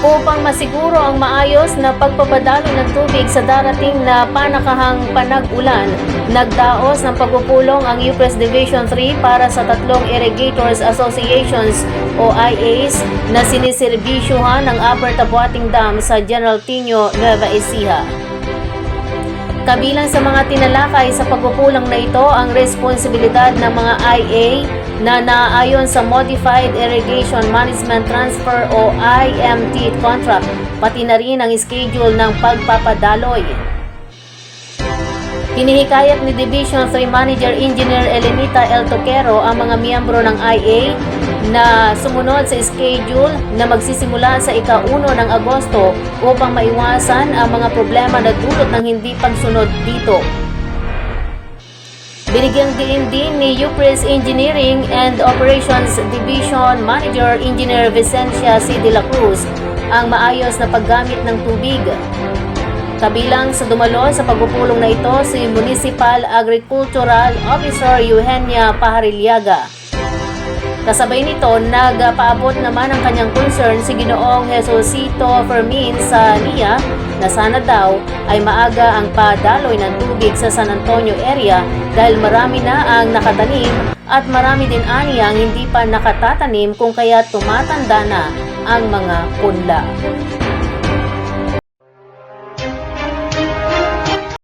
Upang masiguro ang maayos na pagpapadalo ng tubig sa darating na panakahang panag-ulan, nagdaos ng pagpupulong ang UPRES Division 3 para sa tatlong Irrigators Associations o IAs na siniserbisyuhan ng Upper Tabuating Dam sa General Tino, Nueva Ecija. Kabilang sa mga tinalakay sa pagpupulong na ito ang responsibilidad ng mga IA na naaayon sa Modified Irrigation Management Transfer o IMT contract, pati na rin ang schedule ng pagpapadaloy. Hinihikayat ni Division 3 Manager Engineer Elenita L. Toquero ang mga miyembro ng IA na sumunod sa schedule na magsisimula sa ika-1 ng Agosto upang maiwasan ang mga problema na dulot ng hindi pagsunod dito. Binigyang diin din ni UPRES Engineering and Operations Division Manager Engineer Vicencia C. De La Cruz ang maayos na paggamit ng tubig. Kabilang sa dumalo sa pagpupulong na ito si Municipal Agricultural Officer Eugenia Paharilyaga. Kasabay nito, nagpaabot naman ang kanyang concern si Ginoong Jesusito Fermin sa NIA na sana daw ay maaga ang padaloy ng tubig sa San Antonio area dahil marami na ang nakatanim at marami din aniya ang hindi pa nakatatanim kung kaya tumatanda na ang mga punla.